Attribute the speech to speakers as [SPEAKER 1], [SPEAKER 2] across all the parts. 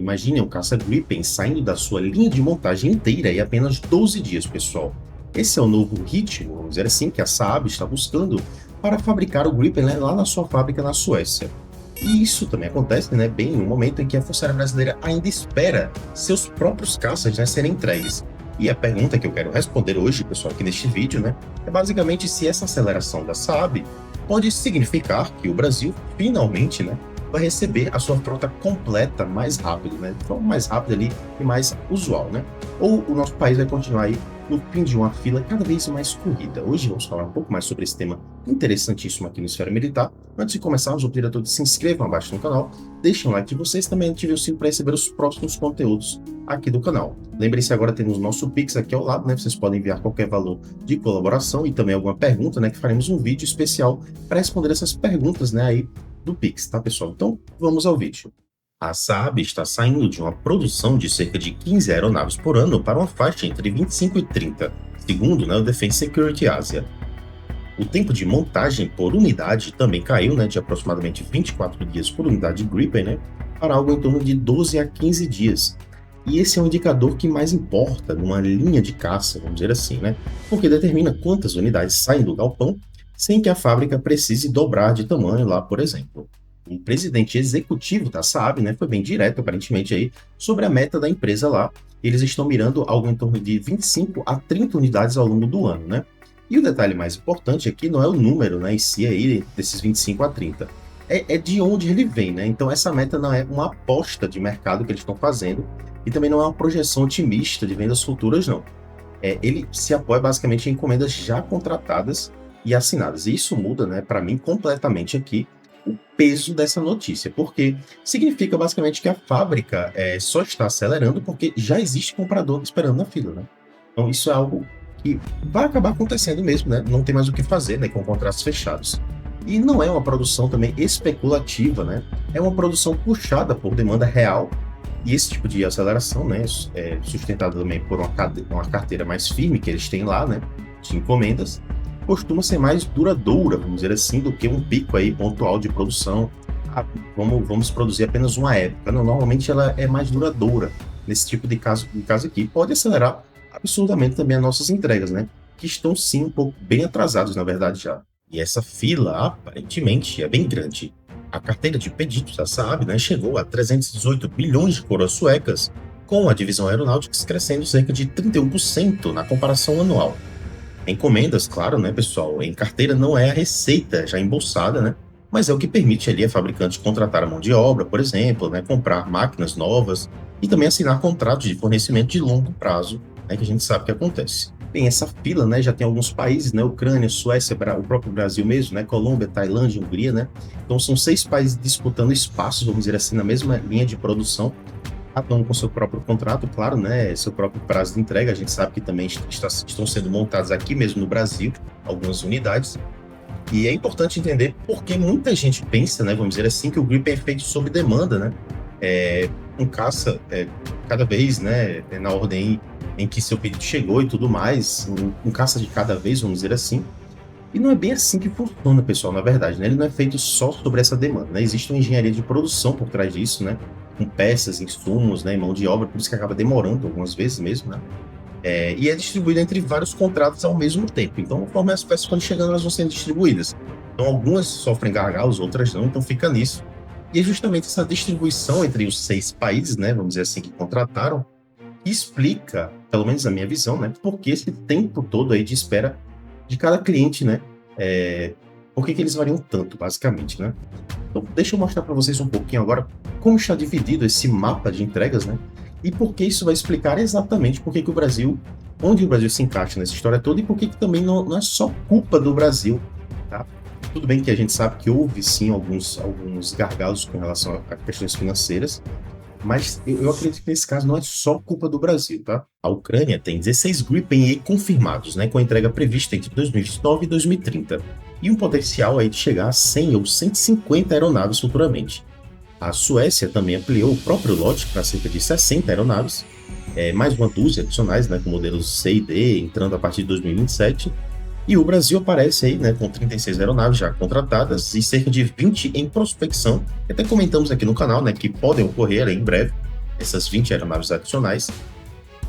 [SPEAKER 1] Imagine um caça Gripen saindo da sua linha de montagem inteira em apenas 12 dias, pessoal. Esse é o novo ritmo, vamos dizer assim, que a Saab está buscando para fabricar o Gripen, né, lá na sua fábrica na Suécia. E isso também acontece, né, bem no momento em que a Força Aérea Brasileira ainda espera seus próprios caças, né, serem entregues. E a pergunta que eu quero responder hoje, pessoal, aqui neste vídeo, né, é basicamente se essa aceleração da Saab pode significar que o Brasil finalmente, né, vai receber a sua frota completa mais rápido, né, de forma mais rápida ali e mais usual, né? Ou o nosso país vai continuar aí no fim de uma fila cada vez mais corrida. Hoje vamos falar um pouco mais sobre esse tema interessantíssimo aqui no Esfera Militar. Antes de começarmos, eu pedido a todos se inscrevam abaixo no canal, deixem um like de vocês, também ativem o sino para receber os próximos conteúdos aqui do canal. Lembrem-se, agora temos o nosso Pix aqui ao lado, né? Vocês podem enviar qualquer valor de colaboração e também alguma pergunta, né? Que faremos um vídeo especial para responder essas perguntas, né? Aí do Pix, tá, pessoal? Então, vamos ao vídeo. A Saab está saindo de uma produção de cerca de 15 aeronaves por ano para uma faixa entre 25 e 30, segundo, né, o Defense Security Asia. O tempo de montagem por unidade também caiu, né, de aproximadamente 24 dias por unidade Gripen, né, para algo em torno de 12 a 15 dias. E esse é um indicador que mais importa numa linha de caça, vamos dizer assim, né, porque determina quantas unidades saem do galpão sem que a fábrica precise dobrar de tamanho lá, por exemplo. O presidente executivo da Saab, né, foi bem direto, aparentemente, aí, sobre a meta da empresa lá. Eles estão mirando algo em torno de 25 a 30 unidades ao longo do ano, né? E o detalhe mais importante aqui não é o número, né, em si aí, desses 25 a 30. É de onde ele vem, né? Então essa meta não é uma aposta de mercado que eles estão fazendo e também não é uma projeção otimista de vendas futuras, não. Ele se apoia basicamente em encomendas já contratadas e assinadas. E isso muda, né, para mim, completamente aqui o peso dessa notícia, porque significa basicamente que a fábrica só está acelerando porque já existe comprador esperando na fila, né? Então isso é algo que vai acabar acontecendo mesmo, né? Não tem mais o que fazer, né, com contratos fechados. E não é uma produção também especulativa, né? É uma produção puxada por demanda real. E esse tipo de aceleração, né, é sustentado também por uma carteira mais firme que eles têm lá, né, de encomendas, costuma ser mais duradoura, vamos dizer assim, do que um pico aí pontual de produção. Vamos produzir apenas uma época. Não, normalmente ela é mais duradoura nesse tipo de caso aqui. Pode acelerar absurdamente também as nossas entregas, né? Que estão sim um pouco bem atrasados, na verdade, já. E essa fila, aparentemente, é bem grande. A carteira de pedidos da Saab, né, chegou a 318 bilhões de coroas suecas, com a divisão Aeronautics crescendo cerca de 31% na comparação anual. Encomendas, claro, né, pessoal? Em carteira não é a receita já embolsada, né? Mas é o que permite ali a fabricante contratar a mão de obra, por exemplo, né, comprar máquinas novas e também assinar contratos de fornecimento de longo prazo, né, que a gente sabe que acontece. Bem, essa fila, né, já tem alguns países, né, Ucrânia, Suécia, o próprio Brasil mesmo, né, Colômbia, Tailândia, Hungria, né? Então são 6 países disputando espaços, vamos dizer assim, na mesma linha de produção, cada um com seu próprio contrato, claro, né, seu próprio prazo de entrega. A gente sabe que também estão sendo montadas aqui mesmo no Brasil algumas unidades, e é importante entender porque muita gente pensa, né, vamos dizer assim, que o Gripen é feito sob demanda, né, um caça cada vez, né, na ordem em que seu pedido chegou e tudo mais, um caça de cada vez, vamos dizer assim. E não é bem assim que funciona, pessoal, na verdade, né? Ele não é feito só sobre essa demanda, né? Existe uma engenharia de produção por trás disso, né? Com peças, insumos, né? Mão de obra, por isso que acaba demorando algumas vezes mesmo, né? E é distribuído entre vários contratos ao mesmo tempo. Então, conforme as peças forem chegando, elas vão sendo distribuídas. Então, algumas sofrem gargalos, outras não, então fica nisso. E é justamente essa distribuição entre os 6 países, né? Vamos dizer assim, que contrataram, que explica, pelo menos a minha visão, né? Por que esse tempo todo aí de espera de cada cliente, né? Por que eles variam tanto, basicamente, né? Então, deixa eu mostrar para vocês um pouquinho agora como está dividido esse mapa de entregas, né? E por que isso vai explicar exatamente por que o Brasil, onde o Brasil se encaixa nessa história toda e por que também não é só culpa do Brasil, tá? Tudo bem que a gente sabe que houve, sim, alguns gargalos com relação a questões financeiras, mas eu acredito que nesse caso não é só culpa do Brasil, tá? A Ucrânia tem 16 Gripen E confirmados, né, com a entrega prevista entre 2029 e 2030, e um potencial aí de chegar a 100 ou 150 aeronaves futuramente. A Suécia também ampliou o próprio lote para cerca de 60 aeronaves, mais uma dúzia adicionais, né, com modelos C e D entrando a partir de 2027, e o Brasil aparece aí, né, com 36 aeronaves já contratadas e cerca de 20 em prospecção, que até comentamos aqui no canal, né, que podem ocorrer aí em breve. essas 20 aeronaves adicionais.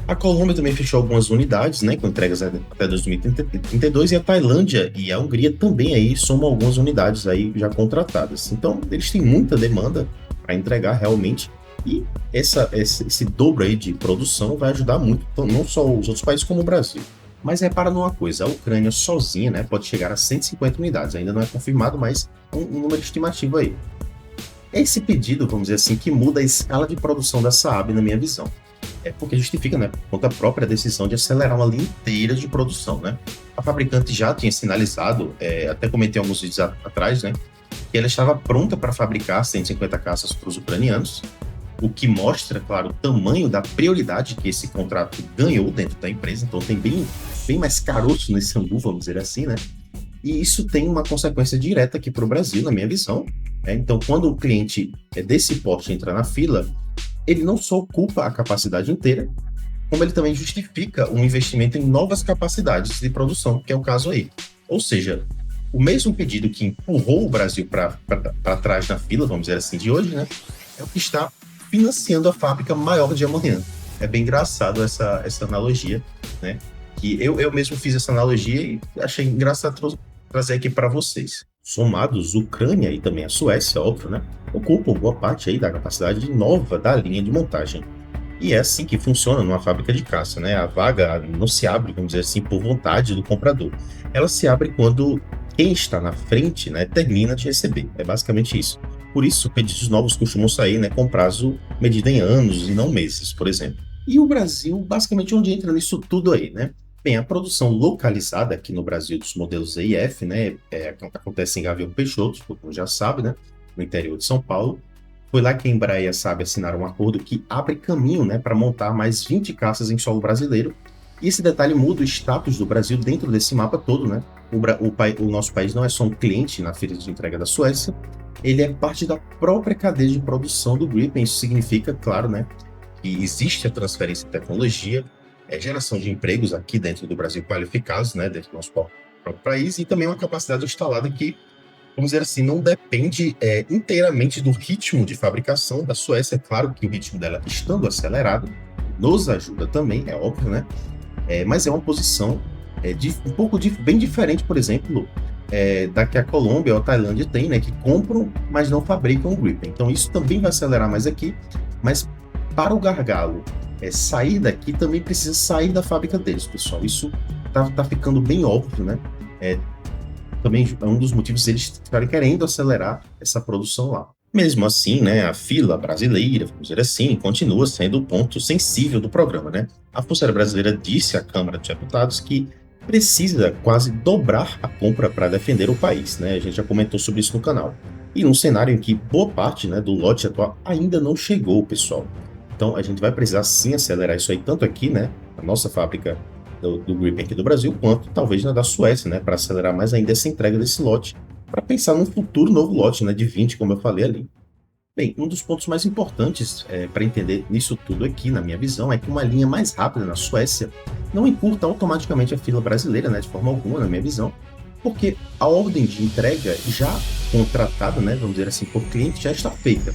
[SPEAKER 1] A Colômbia também fechou algumas unidades, né, com entregas até 2032, e a Tailândia e a Hungria também aí somam algumas unidades aí já contratadas. Então, eles têm muita demanda para entregar realmente, e esse dobro aí de produção vai ajudar muito, então, não só os outros países como o Brasil. Mas repara numa coisa, a Ucrânia sozinha, né, pode chegar a 150 unidades, ainda não é confirmado, mas um número estimativo aí. É esse pedido, vamos dizer assim, que muda a escala de produção da Saab, na minha visão. É porque justifica, né, por conta própria, a decisão de acelerar uma linha inteira de produção, né? A fabricante já tinha sinalizado, até comentei alguns vídeos atrás, né, que ela estava pronta para fabricar 150 caças para os ucranianos, o que mostra, claro, o tamanho da prioridade que esse contrato ganhou dentro da empresa. Então tem bem mais caroço nesse angu, vamos dizer assim, né? E isso tem uma consequência direta aqui para o Brasil, na minha visão. Então, quando o cliente desse porte entra na fila, ele não só ocupa a capacidade inteira, como ele também justifica um investimento em novas capacidades de produção, que é o caso aí. Ou seja, o mesmo pedido que empurrou o Brasil para trás na fila, vamos dizer assim, de hoje, né, é o que está financiando a fábrica maior de amanhã. É bem engraçado essa analogia, né? Que eu mesmo fiz essa analogia e achei engraçado trazer aqui para vocês. Somados, Ucrânia e também a Suécia, óbvio, né, ocupam boa parte aí da capacidade nova da linha de montagem. E é assim que funciona numa fábrica de caça, né? A vaga não se abre, vamos dizer assim, por vontade do comprador. Ela se abre quando quem está na frente, né, termina de receber. É basicamente isso. Por isso, pedidos novos costumam sair, né, com prazo medido em anos e não meses, por exemplo. E o Brasil, basicamente, onde entra nisso tudo aí, né? Bem, a produção localizada aqui no Brasil dos modelos E e F, né, acontece em Gavião Peixoto, como já sabe, né, no interior de São Paulo. Foi lá que a Embraer e a Saab assinaram um acordo que abre caminho, né, para montar mais 20 caças em solo brasileiro. E esse detalhe muda o status do Brasil dentro desse mapa todo, né? O nosso país não é só um cliente na feira de entrega da Suécia, ele é parte da própria cadeia de produção do Gripen. Isso significa, claro, né, que existe a transferência de tecnologia, geração de empregos aqui dentro do Brasil qualificados, né, dentro do nosso próprio país, e também uma capacidade instalada que, vamos dizer assim, não depende inteiramente do ritmo de fabricação da Suécia. É claro que o ritmo dela, estando acelerado, nos ajuda também, é óbvio, né? Mas é uma posição bem diferente, por exemplo, da que a Colômbia ou a Tailândia tem, né? Que compram, mas não fabricam o Gripen. Então isso também vai acelerar mais aqui, mas para o gargalo sair daqui, também precisa sair da fábrica deles, pessoal. Isso tá ficando bem óbvio, né? Também é um dos motivos eles estarem querendo acelerar essa produção lá. Mesmo assim, né, a fila brasileira, vamos dizer assim, continua sendo o ponto sensível do programa, né? A Força Aérea Brasileira disse à Câmara de Deputados que precisa quase dobrar a compra para defender o país, né? A gente já comentou sobre isso no canal. E num cenário em que boa parte, né, do lote atual ainda não chegou, pessoal. Então a gente vai precisar sim acelerar isso aí, tanto aqui, né, a nossa fábrica do Gripen aqui do Brasil, quanto talvez na da Suécia, né, para acelerar mais ainda essa entrega desse lote, para pensar num futuro novo lote, né, de 20, como eu falei ali. Bem, um dos pontos mais importantes para entender nisso tudo aqui, na minha visão, é que uma linha mais rápida na Suécia não encurta automaticamente a fila brasileira, né, de forma alguma, na minha visão, porque a ordem de entrega já contratada, né, vamos dizer assim, por cliente, já está feita.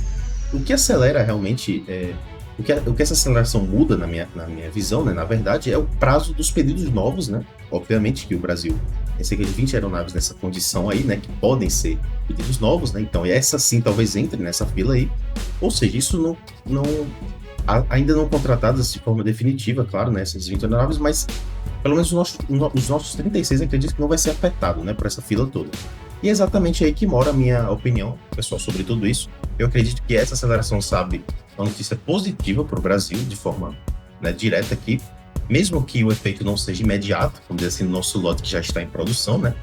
[SPEAKER 1] O que acelera realmente, o que essa aceleração muda na minha visão, né, na verdade, é o prazo dos pedidos novos, né? Obviamente que o Brasil tem cerca de 20 aeronaves nessa condição aí, né, que podem ser pedidos novos, né? Então essa sim talvez entre nessa fila aí. Ou seja, isso ainda não contratadas de forma definitiva, claro, né, essas 20 aeronaves, mas pelo menos os nossos 36 acredito que não vai ser afetado, né, por essa fila toda. E é exatamente aí que mora a minha opinião, pessoal, sobre tudo isso. Eu acredito que essa aceleração sabe uma notícia positiva para o Brasil, de forma, né, direta aqui, mesmo que o efeito não seja imediato, vamos dizer assim, no nosso lote que já está em produção, né?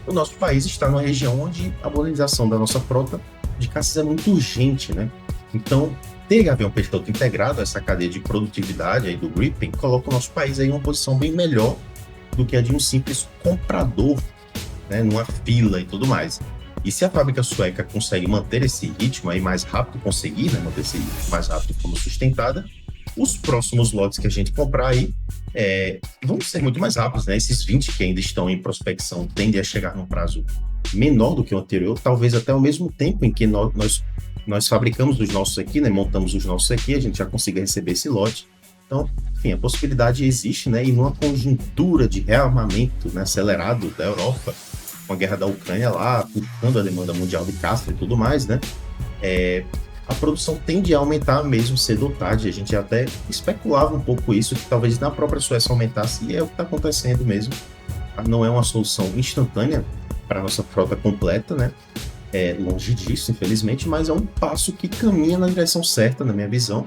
[SPEAKER 1] O nosso país está numa região onde a modernização da nossa frota de caças é muito urgente, né? Então, ter Gavião Peixoto integrado a essa cadeia de produtividade aí do Gripen coloca o nosso país aí em uma posição bem melhor do que a de um simples comprador, né, numa fila e tudo mais. E se a fábrica sueca consegue manter esse ritmo aí mais rápido, conseguir, né, manter esse ritmo mais rápido de forma sustentada, os próximos lotes que a gente comprar aí vão ser muito mais rápidos, né? Esses 20 que ainda estão em prospecção tendem a chegar num prazo menor do que o anterior, talvez até ao mesmo tempo em que nós fabricamos os nossos aqui, né, montamos os nossos aqui, a gente já consiga receber esse lote. Então, enfim, a possibilidade existe, né, e numa conjuntura de rearmamento, né, acelerado da Europa, com a guerra da Ucrânia lá, puxando a demanda mundial de caça e tudo mais, né, a produção tende a aumentar mesmo cedo ou tarde. A gente até especulava um pouco isso, que talvez na própria Suécia aumentasse, e é o que está acontecendo mesmo. Não é uma solução instantânea para a nossa frota completa, né? É longe disso, infelizmente, mas é um passo que caminha na direção certa, na minha visão.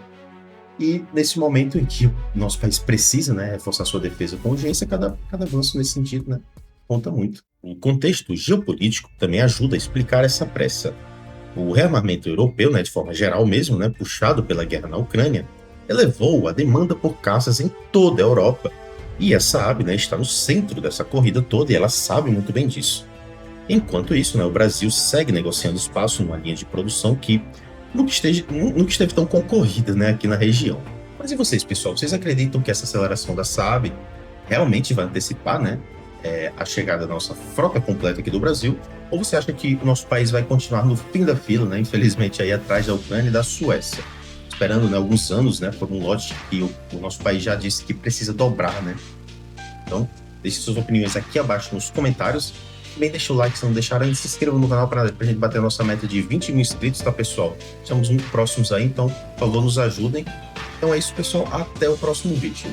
[SPEAKER 1] E nesse momento em que o nosso país precisa, né, reforçar sua defesa com urgência, cada avanço nesse sentido, né, conta muito. O contexto geopolítico também ajuda a explicar essa pressa. O rearmamento europeu, né, de forma geral mesmo, né, puxado pela guerra na Ucrânia, elevou a demanda por caças em toda a Europa. E a Saab, né, está no centro dessa corrida toda e ela sabe muito bem disso. Enquanto isso, né, o Brasil segue negociando espaço numa linha de produção que nunca esteve tão concorrida, né, aqui na região. Mas e vocês, pessoal? Vocês acreditam que essa aceleração da Saab realmente vai antecipar, né, a chegada da nossa frota completa aqui do Brasil? Ou você acha que o nosso país vai continuar no fim da fila, né, infelizmente, aí atrás da Ucrânia e da Suécia, esperando, né, alguns anos, né, por um lote que o nosso país já disse que precisa dobrar, né? Então, deixe suas opiniões aqui abaixo nos comentários. Também deixa o like se não deixar antes, se inscreva no canal para a gente bater a nossa meta de 20 mil inscritos, tá, pessoal? Estamos muito próximos aí, então, por favor, nos ajudem. Então é isso, pessoal. Até o próximo vídeo.